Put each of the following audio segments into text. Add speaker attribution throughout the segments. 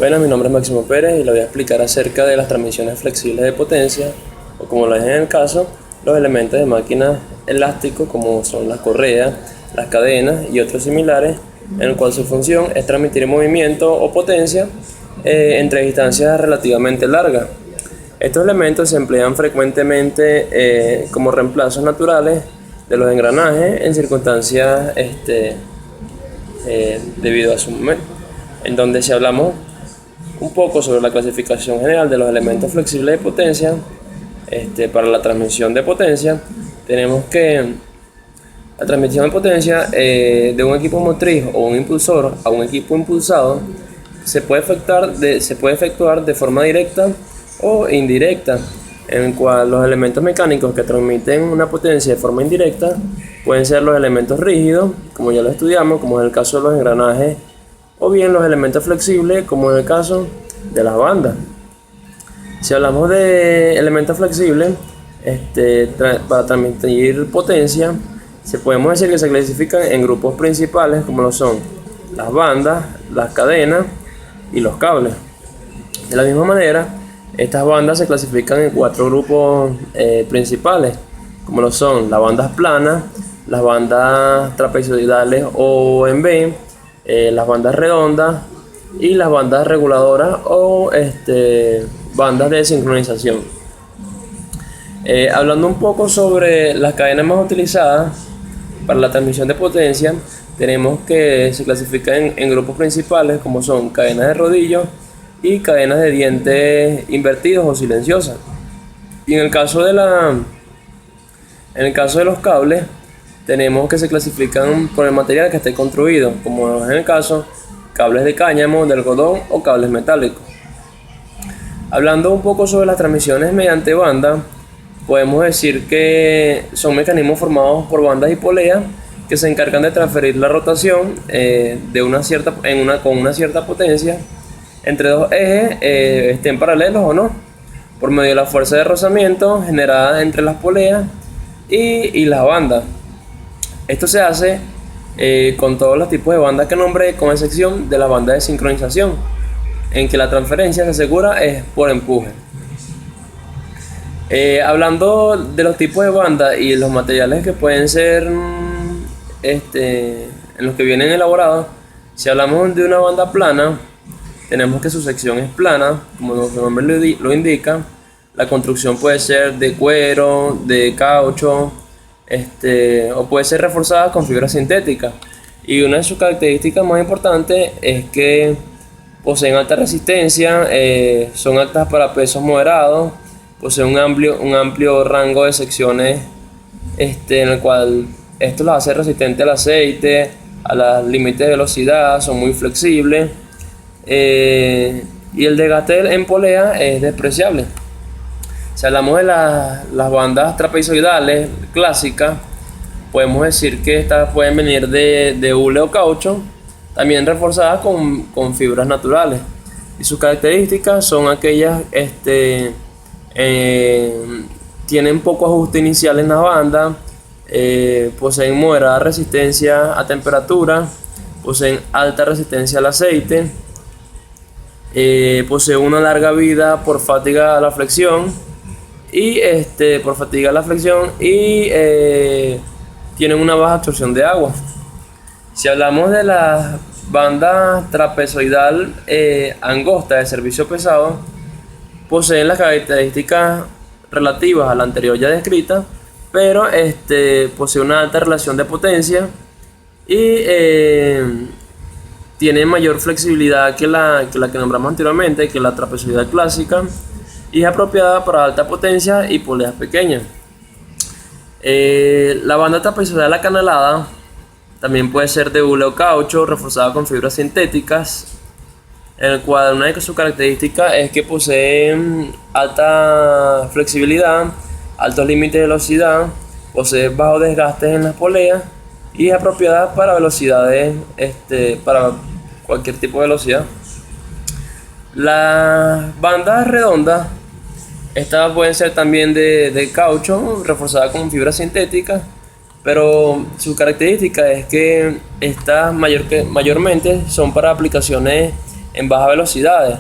Speaker 1: Bueno, mi nombre es Máximo Pérez y le voy a explicar acerca de las transmisiones flexibles de potencia, o como lo es en el caso, los elementos de máquinas elásticos como son las correas, las cadenas y otros similares, en el cual su función es transmitir movimiento o potencia entre distancias relativamente largas. Estos elementos se emplean frecuentemente como reemplazos naturales de los engranajes en circunstancias debido a su momento, en donde si hablamos un poco sobre la clasificación general de los elementos flexibles de potencia. Para la transmisión de potencia, tenemos que la transmisión de potencia de un equipo motriz o un impulsor a un equipo impulsado se puede efectuar de forma directa o indirecta, en el cual los elementos mecánicos que transmiten una potencia de forma indirecta pueden ser los elementos rígidos, como ya lo estudiamos, como en el caso de los engranajes, o bien los elementos flexibles, como en el caso de las bandas. Si hablamos de elementos flexibles, para transmitir potencia, podemos decir que se clasifican en grupos principales, como lo son las bandas, las cadenas y los cables. De la misma manera, estas bandas se clasifican en 4 grupos principales, como lo son las bandas planas, las bandas trapezoidales o en V, las bandas redondas y las bandas reguladoras o bandas de sincronización. Hablando un poco sobre las cadenas más utilizadas para la transmisión de potencia, tenemos que se clasifican en grupos principales, como son cadenas de rodillo y cadenas de dientes invertidos o silenciosas. Y en el caso de los cables, tenemos que se clasifican por el material que esté construido, como en el caso cables de cáñamo, de algodón o cables metálicos. Hablando un poco sobre las transmisiones mediante banda, podemos decir que son mecanismos formados por bandas y poleas que se encargan de transferir la rotación con una cierta potencia entre dos ejes, estén paralelos o no, por medio de la fuerza de rozamiento generada entre las poleas y las bandas. Esto se hace con todos los tipos de bandas que nombré, con excepción de las bandas de sincronización, en que la transferencia se asegura es por empuje. Hablando de los tipos de bandas y los materiales que pueden ser en los que vienen elaborados, si hablamos de una banda plana, tenemos que su sección es plana, como su nombre lo indica. La construcción puede ser de cuero, de caucho, o puede ser reforzada con fibra sintética. Y una de sus características más importantes es que poseen alta resistencia, son aptas para pesos moderados, poseen un amplio rango de secciones, en el cual esto las hace resistentes al aceite, a los límites de velocidad, son muy flexibles, y el desgaste en polea es despreciable. Si hablamos de las bandas trapezoidales clásicas, podemos decir que estas pueden venir de hule o caucho, también reforzadas con fibras naturales. Y sus características son aquellas, tienen poco ajuste inicial en la banda, poseen moderada resistencia a temperatura, poseen alta resistencia al aceite, poseen una larga vida por fatiga a la flexión y tienen una baja absorción de agua. Si hablamos de las bandas trapezoidal angosta de servicio pesado, poseen las características relativas a la anterior ya descrita, pero posee una alta relación de potencia y tiene mayor flexibilidad que la que nombramos anteriormente, que la trapezoidal clásica, y es apropiada para alta potencia y poleas pequeñas. La banda trapezoidal acanalada también puede ser de hule o caucho, reforzada con fibras sintéticas, en el cual una de sus características es que poseen alta flexibilidad, altos límites de velocidad, posee bajos desgastes en las poleas y es apropiada para velocidades, para cualquier tipo de velocidad. Las bandas redondas, estas pueden ser también de caucho, reforzadas con fibras sintéticas, pero su característica es que estas mayormente son para aplicaciones en bajas velocidades.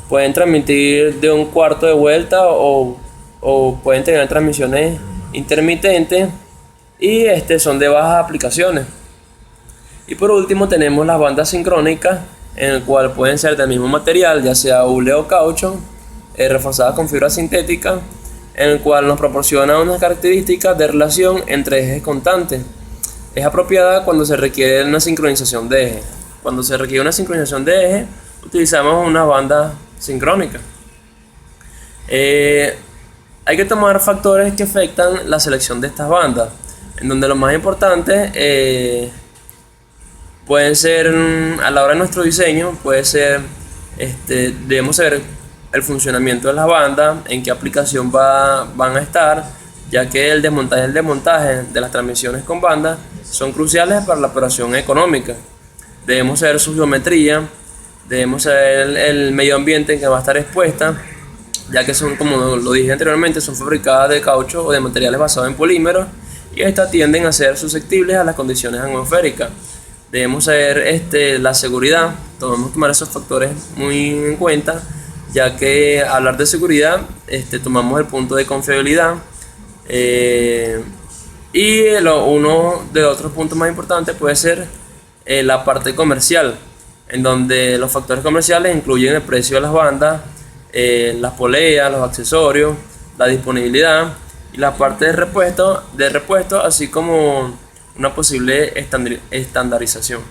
Speaker 1: Pueden transmitir de un cuarto de vuelta o pueden tener transmisiones intermitentes y son de bajas aplicaciones. Y por último tenemos las bandas sincrónicas, en el cual pueden ser del mismo material, ya sea hule o caucho, reforzadas con fibra sintética, en el cual nos proporciona unas características de relación entre ejes constantes. Es apropiada cuando se requiere una sincronización de eje. Cuando se requiere una sincronización de eje, utilizamos una banda sincrónica. Hay que tomar factores que afectan la selección de estas bandas, en donde lo más importante pueden ser, a la hora de nuestro diseño, puede ser, debemos saber el funcionamiento de las bandas, en qué aplicación van a estar, ya que el desmontaje y el desmontaje de las transmisiones con bandas son cruciales para la operación económica. Debemos saber su geometría, debemos saber el medio ambiente en que va a estar expuesta, ya que son, como lo dije anteriormente, son fabricadas de caucho o de materiales basados en polímeros, y estas tienden a ser susceptibles a las condiciones atmosféricas. Debemos saber la seguridad, debemos tomar esos factores muy en cuenta, ya que al hablar de seguridad tomamos el punto de confiabilidad, y uno de los otros puntos más importantes puede ser la parte comercial, en donde los factores comerciales incluyen el precio de las bandas, las poleas, los accesorios, la disponibilidad y la parte de repuesto, así como una posible estandarización.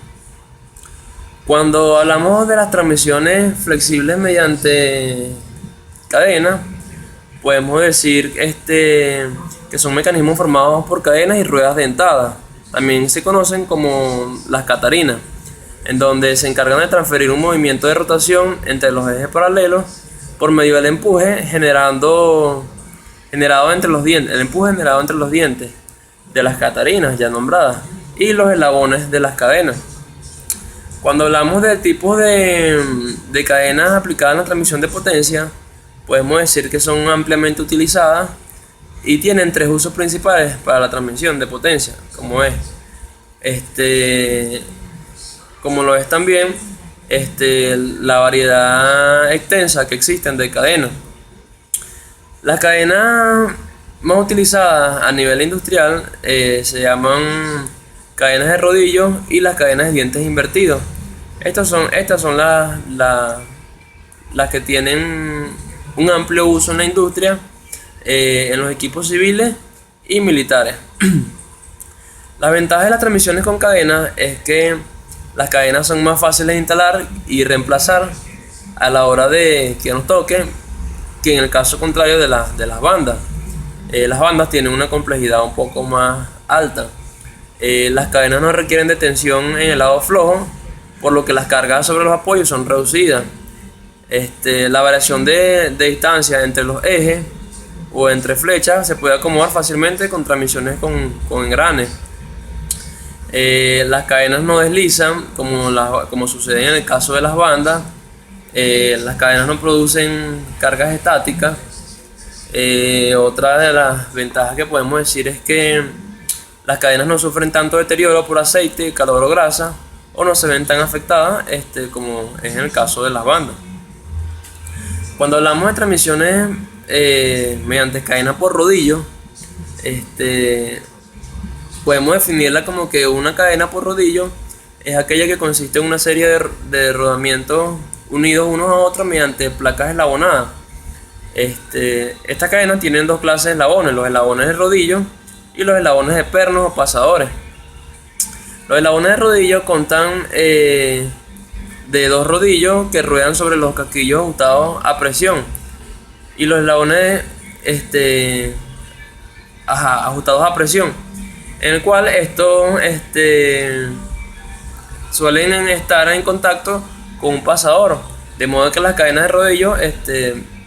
Speaker 1: Cuando hablamos de las transmisiones flexibles mediante cadena, podemos decir que son mecanismos formados por cadenas y ruedas dentadas. También se conocen como las catarinas, en donde se encargan de transferir un movimiento de rotación entre los ejes paralelos por medio del empuje generado entre los dientes de las catarinas ya nombradas y los eslabones de las cadenas. Cuando hablamos de tipos de cadenas aplicadas en la transmisión de potencia, podemos decir que son ampliamente utilizadas y tienen tres usos principales para la transmisión de potencia, como lo es también la variedad extensa que existen de cadenas. Las cadenas más utilizadas a nivel industrial se llaman cadenas de rodillo y las cadenas de dientes invertidos. Estas son las que tienen un amplio uso en la industria, en los equipos civiles y militares. Las ventajas de las transmisiones con cadenas es que las cadenas son más fáciles de instalar y reemplazar a la hora de que nos toque, que en el caso contrario de las bandas. Las bandas tienen una complejidad un poco más alta. Las cadenas no requieren de tensión en el lado flojo, por lo que las cargas sobre los apoyos son reducidas. La variación de distancia entre los ejes o entre flechas se puede acomodar fácilmente con transmisiones con engranes. Las cadenas no deslizan como sucede en el caso de las bandas. Las cadenas no producen cargas estáticas. Otra de las ventajas que podemos decir es que las cadenas no sufren tanto deterioro por aceite, calor o grasa, o no se ven tan afectadas como es en el caso de las bandas. Cuando hablamos de transmisiones mediante cadena por rodillo, podemos definirla como que una cadena por rodillo es aquella que consiste en una serie de rodamientos unidos unos a otros mediante placas eslabonadas. Estas cadenas tienen dos clases de eslabones: los eslabones de rodillo y los eslabones de pernos o pasadores. Los eslabones de rodillo constan de dos rodillos que ruedan sobre los casquillos ajustados a presión, y los eslabones ajustados a presión, en el cual estos suelen estar en contacto con un pasador, de modo que las cadenas de rodillo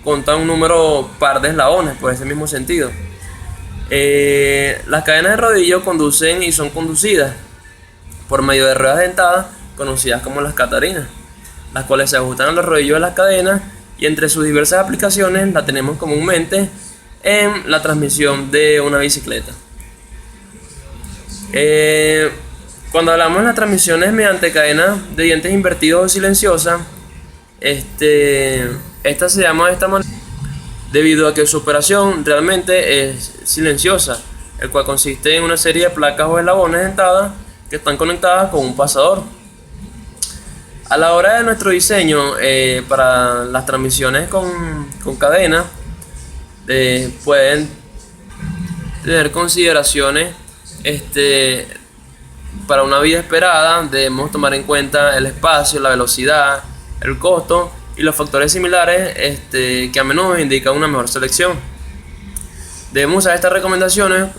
Speaker 1: contan un número par de eslabones por ese mismo sentido. Las cadenas de rodillo conducen y son conducidas por medio de ruedas dentadas conocidas como las catarinas, las cuales se ajustan a los rodillos de las cadenas, y entre sus diversas aplicaciones la tenemos comúnmente en la transmisión de una bicicleta. Cuando hablamos de las transmisiones mediante cadena de dientes invertidos o silenciosa, esta se llama de esta manera debido a que su operación realmente es silenciosa, el cual consiste en una serie de placas o eslabones dentadas que están conectadas con un pasador. A la hora de nuestro diseño para las transmisiones con cadena, pueden tener consideraciones para una vida esperada. Debemos tomar en cuenta el espacio, la velocidad, el costo y los factores similares que a menudo indican una mejor selección. Debemos usar estas recomendaciones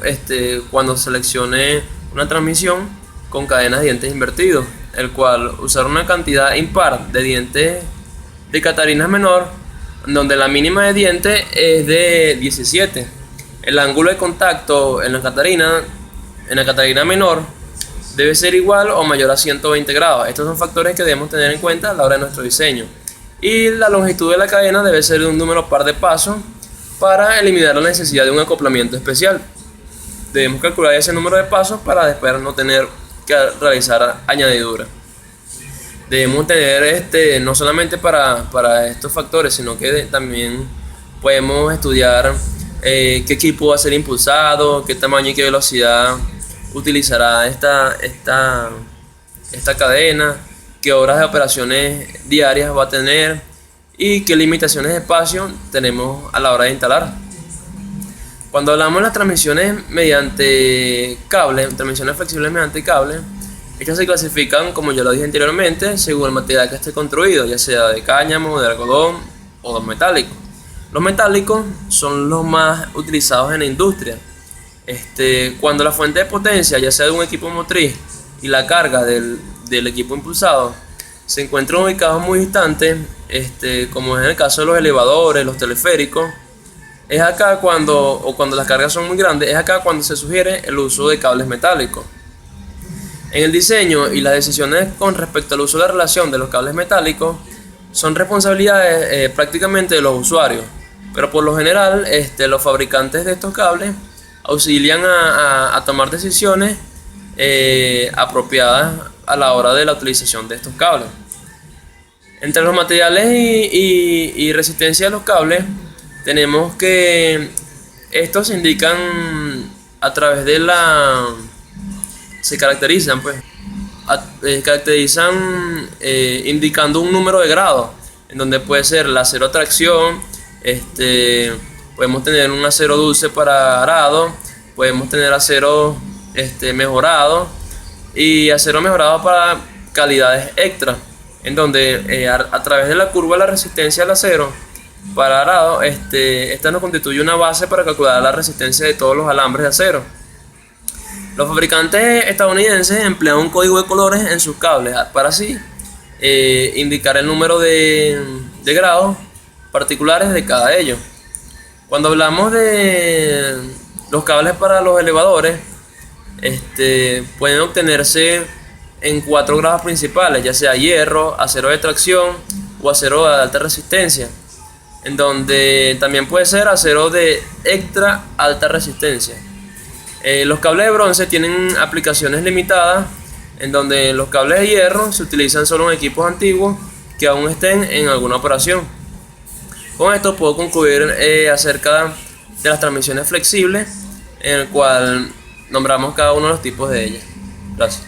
Speaker 1: cuando seleccione una transmisión con cadenas de dientes invertidos, el cual usar una cantidad impar de dientes de catarinas menor, donde la mínima de dientes es de 17. El ángulo de contacto en la catarina menor debe ser igual o mayor a 120 grados. Estos son factores que debemos tener en cuenta a la hora de nuestro diseño. Y la longitud de la cadena debe ser de un número par de pasos para eliminar la necesidad de un acoplamiento especial. Debemos calcular ese número de pasos para después no tener que realizar añadiduras. Debemos tener no solamente para estos factores, sino que también podemos estudiar qué equipo va a ser impulsado, qué tamaño y qué velocidad utilizará esta cadena, qué horas de operaciones diarias va a tener y qué limitaciones de espacio tenemos a la hora de instalar. Cuando hablamos de las transmisiones mediante cable, transmisiones flexibles mediante cable, estas se clasifican, como ya lo dije anteriormente, según el material que esté construido, ya sea de cáñamo, de algodón o de metálico. Los metálicos son los más utilizados en la industria. Cuando la fuente de potencia, ya sea de un equipo motriz, y la carga del equipo impulsado se encuentran ubicados muy distantes, como es en el caso de los elevadores, los teleféricos, es acá cuando las cargas son muy grandes, es acá cuando se sugiere el uso de cables metálicos. En el diseño y las decisiones con respecto al uso de la relación de los cables metálicos son responsabilidades prácticamente de los usuarios, pero por lo general los fabricantes de estos cables auxilian a tomar decisiones apropiadas a la hora de la utilización de estos cables. Entre los materiales y resistencia de los cables, tenemos que estos se indican a través de caracterizan indicando un número de grados, en donde puede ser la acero tracción, podemos tener un acero dulce para arado, podemos tener acero mejorado y acero mejorado para calidades extra, en donde a través de la curva de la resistencia del acero para arado, esta nos constituye una base para calcular la resistencia de todos los alambres de acero. Los fabricantes estadounidenses emplean un código de colores en sus cables para así indicar el número de grados particulares de cada ellos. Cuando hablamos de los cables para los elevadores, pueden obtenerse en 4 grados principales, ya sea hierro, acero de tracción o acero de alta resistencia, en donde también puede ser acero de extra alta resistencia. Los cables de bronce tienen aplicaciones limitadas, en donde los cables de hierro se utilizan solo en equipos antiguos que aún estén en alguna operación. Con esto puedo concluir acerca de las transmisiones flexibles, en el cual nombramos cada uno de los tipos de ellas. Gracias.